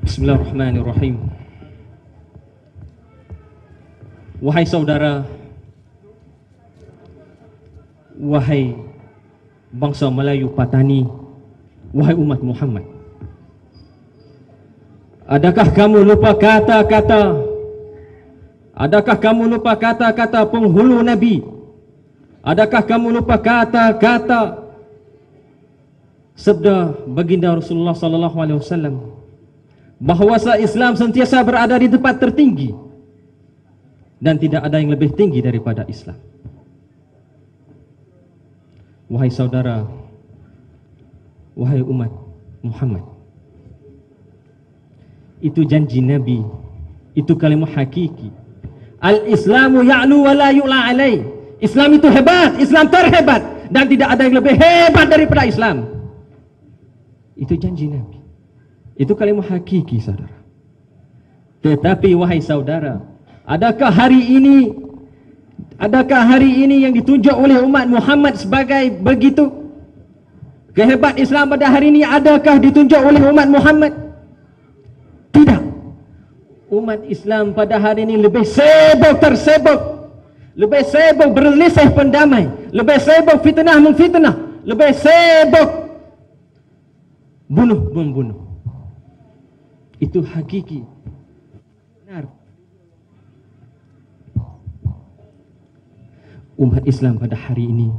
Bismillahirrahmanirrahim. Wahai saudara, wahai bangsa Melayu Patani, wahai umat Muhammad, adakah kamu lupa kata-kata? Adakah kamu lupa kata-kata penghulu Nabi? Adakah kamu lupa kata-kata sabda baginda Rasulullah sallallahu alaihi wasallam bahawa Islam sentiasa berada di tempat tertinggi dan tidak ada yang lebih tinggi daripada Islam? Wahai saudara, wahai umat Muhammad, itu janji Nabi, itu kalimah hakiki. Al-Islamu ya'lu wa la yu'la alaih. Islam itu hebat, Islam terhebat, dan tidak ada yang lebih hebat daripada Islam. Itu janji Nabi, itu kalimah hakiki, saudara. Tetapi wahai saudara, adakah hari ini yang ditunjuk oleh umat Muhammad sebagai begitu? Kehebat Islam pada hari ini adakah ditunjuk oleh umat Muhammad? Tidak. Umat Islam pada hari ini lebih tersibuk, lebih sibuk berselisih pendamai, lebih sibuk fitnah memfitnah, lebih sibuk bunuh membunuh. Itu hakiki, benar. Umat Islam pada hari ini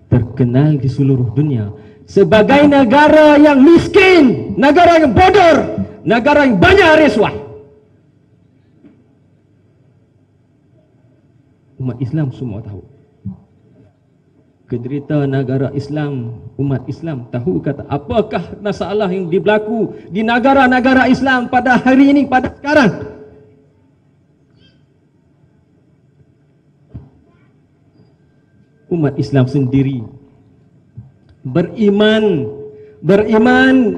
terkenal di seluruh dunia sebagai negara yang miskin, negara yang bodoh, negara yang banyak risuah. Umat Islam semua tahu kederita negara Islam. Umat Islam tahu kata apakah masalah yang berlaku di negara-negara Islam pada hari ini, pada sekarang. Umat Islam sendiri beriman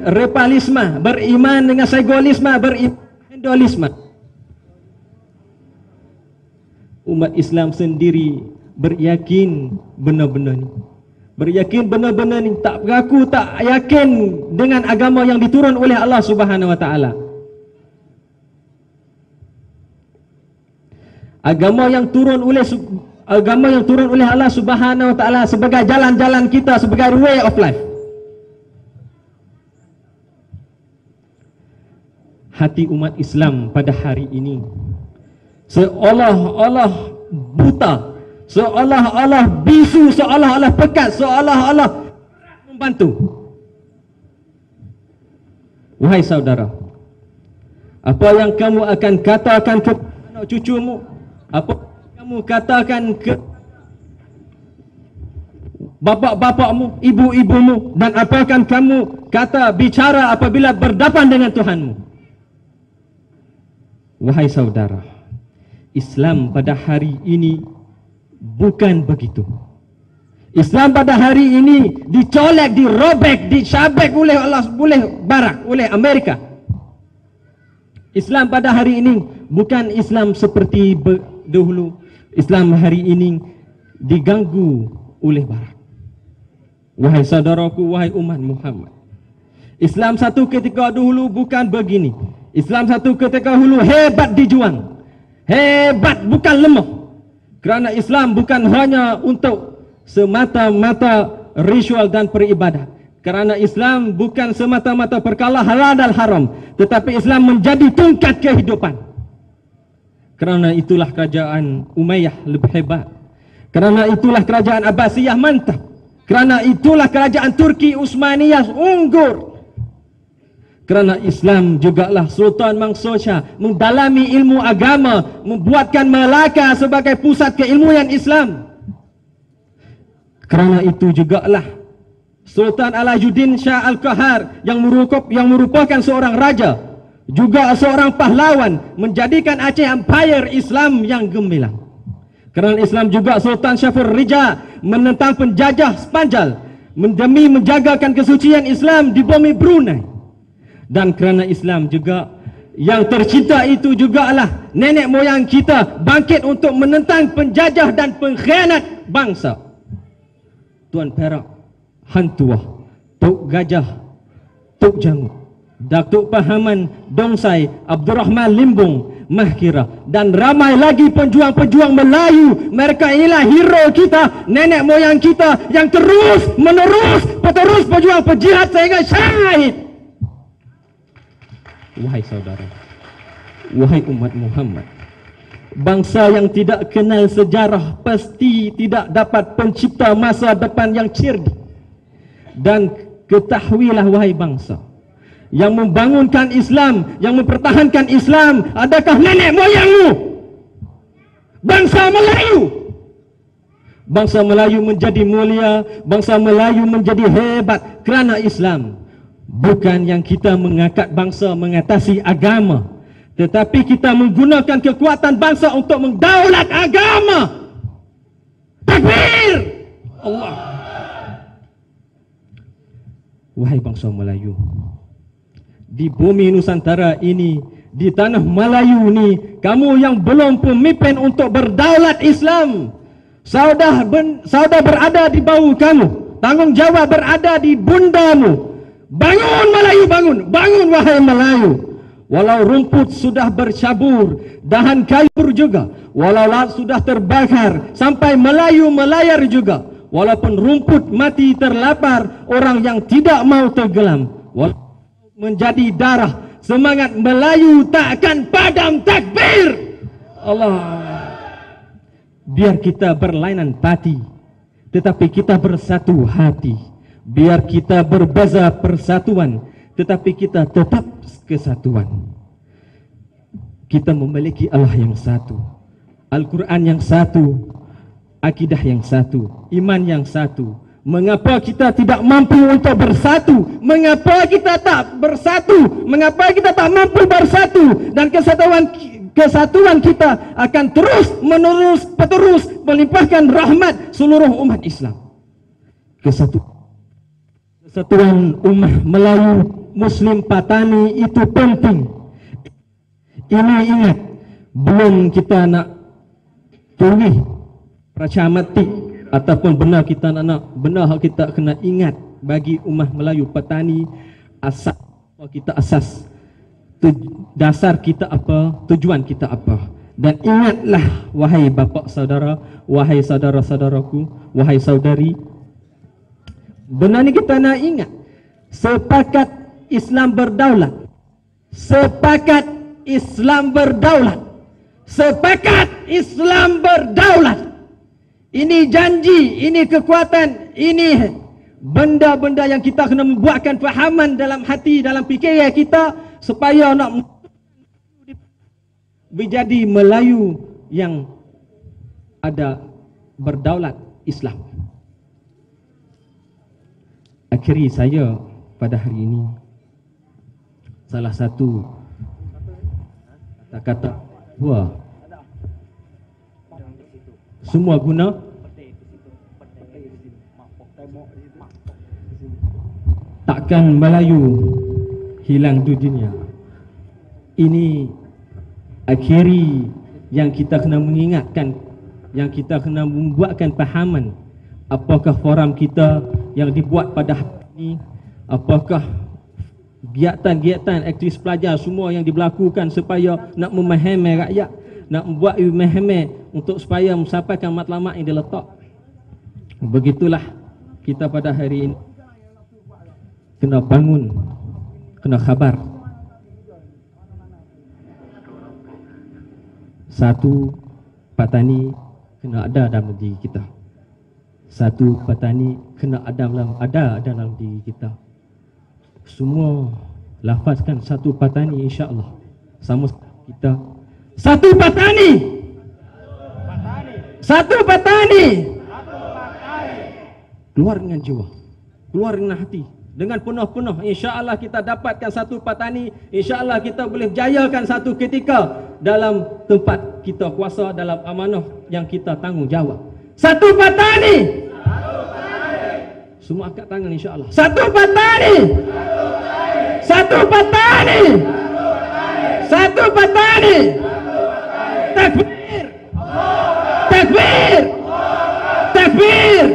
repalisme, beriman dengan segolisme, beriman hinduisme. Umat Islam sendiri beryakin benar-benar ni, tak mengaku, tak yakin dengan agama yang diturun oleh Allah Subhanahu wa taala. Agama yang turun oleh Allah Subhanahu wa taala sebagai jalan-jalan kita, sebagai way of life. Hati umat Islam pada hari ini seolah-olah buta, seolah-olah bisu, seolah-olah pekat, seolah-olah membantu. Wahai saudara, apa yang kamu akan katakan ke anak cucumu? Apa kamu katakan ke bapak-bapakmu, ibu-ibumu, dan apa akan kamu bicara apabila berhadapan dengan Tuhanmu? Wahai saudara, Islam pada hari ini bukan begitu. Islam pada hari ini dicolek, dirobek, dicabek oleh Barat, oleh Amerika. Islam pada hari ini bukan Islam seperti dahulu. Islam hari ini diganggu oleh Barat. Wahai saudaraku, wahai umat Muhammad, Islam satu ketika dahulu bukan begini. Islam satu ketika dahulu hebat dijuang, hebat bukan lemah. Kerana Islam bukan hanya untuk semata-mata ritual dan peribadat. Kerana Islam bukan semata-mata perkara halal dan haram, tetapi Islam menjadi tongkat kehidupan. Kerana itulah kerajaan Umayyah lebih hebat. Kerana itulah kerajaan Abbasiyah mantap. Kerana itulah kerajaan Turki Utsmaniyah unggul. Kerana Islam jugalah Sultan Mansur mendalami ilmu agama, membuatkan Melaka sebagai pusat keilmuan Islam. Kerana itu jugalah Sultan Alauddin Shah Al-Qahar yang merupakan seorang raja, juga seorang pahlawan, menjadikan Aceh Empire Islam yang gemilang. Kerana Islam juga Sultan Syafur Rija menentang penjajah Spanjal demi menjagakan kesucian Islam di bumi Brunei. Dan kerana Islam juga yang tercinta itu jugalah nenek moyang kita bangkit untuk menentang penjajah dan pengkhianat bangsa. Tuan Perak, Han Tuah, Tok Gajah, Tok Jangu, Datuk Pahaman Dongsai Abdul Rahman Limbung Mahkira, dan ramai lagi pejuang-pejuang Melayu. Mereka inilah hero kita, nenek moyang kita yang terus menerus peterus berjuang berjihad sehingga syahid. Wahai saudara, wahai umat Muhammad, bangsa yang tidak kenal sejarah pasti tidak dapat pencipta masa depan yang cerdik. Dan ketahuilah wahai bangsa, yang membangunkan Islam, yang mempertahankan Islam, adakah nenek moyangmu? Bangsa Melayu. Bangsa Melayu menjadi mulia, bangsa Melayu menjadi hebat kerana Islam. Bukan yang kita mengangkat bangsa mengatasi agama, tetapi kita menggunakan kekuatan bangsa untuk mendaulat agama. Takbir! Allah. Wahai bangsa Melayu, di bumi Nusantara ini, di tanah Melayu ni, kamu yang belum pemimpin untuk berdaulat Islam, saudara berada di bawah kamu, tanggung jawab berada di bundamu. Bangun Melayu, bangun, bangun wahai Melayu. Walau rumput sudah bercabur, dahan kayu juga, walau laut sudah terbakar, sampai Melayu melayar juga. Walaupun rumput mati terlapar, orang yang tidak mau tenggelam, menjadi darah, semangat Melayu takkan padam. Takbir! Allah. Biar kita berlainan pati, tetapi kita bersatu hati. Biar kita berbeza persatuan, tetapi kita tetap kesatuan. Kita memiliki Allah yang satu, Al-Quran yang satu, akidah yang satu, iman yang satu. Mengapa kita tidak mampu untuk bersatu? Mengapa kita tak bersatu? Mengapa kita tak mampu bersatu? Dan kesatuan kita akan terus menerus melimpahkan rahmat seluruh umat Islam. Kesatuan umat Melayu Muslim Patani itu penting. Ini ingat, belum kita nak tulis pracamati ataupun benar kita nak benar kita kena ingat bagi umat Melayu Patani, asas kita asas, dasar kita apa, tujuan kita apa. Dan ingatlah wahai bapa saudara, wahai saudara-saudaraku, wahai saudari, benar ni kita nak ingat, sepakat Islam berdaulat, sepakat Islam berdaulat, sepakat Islam berdaulat. Ini janji, ini kekuatan, ini benda-benda yang kita kena membuatkan fahaman dalam hati, dalam fikiran kita, supaya nak menjadi Melayu yang ada berdaulat Islam. Akhiri saya pada hari ini, salah satu kata-kata wah, semua guna takkan Melayu hilang di dunia. Ini akhiri yang kita kena mengingatkan, yang kita kena membuatkan pahaman. Apakah forum kita yang dibuat pada hari ini, apakah kegiatan-kegiatan aktivis pelajar semua yang diberlakukan supaya nak memahami rakyat, nak membuat memahami untuk supaya mensampaikan matlamat yang diletak. Begitulah kita pada hari ini kena bangun, kena khabar. Satu Patani kena ada dalam diri kita. Satu Patani kena ada dalam diri kita. Semua lafazkan satu Patani, insya-Allah. Sama kita. Satu Patani. Satu Patani. Keluar dengan jiwa, keluar dengan hati, dengan penuh-penuh. Insya-Allah kita dapatkan satu Patani. Insya-Allah kita boleh berjayakan satu ketika dalam tempat kita kuasa, dalam amanah yang kita tanggungjawab. Satu Patani. Semua angkat tangan insya-Allah. Satu Patani. Satu Patani. Satu Patani. Takbir. Takbir. Takbir.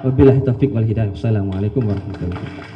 Wabillahi taufiq wal hidayah. Wassalamualaikum warahmatullahi wabarakatuh.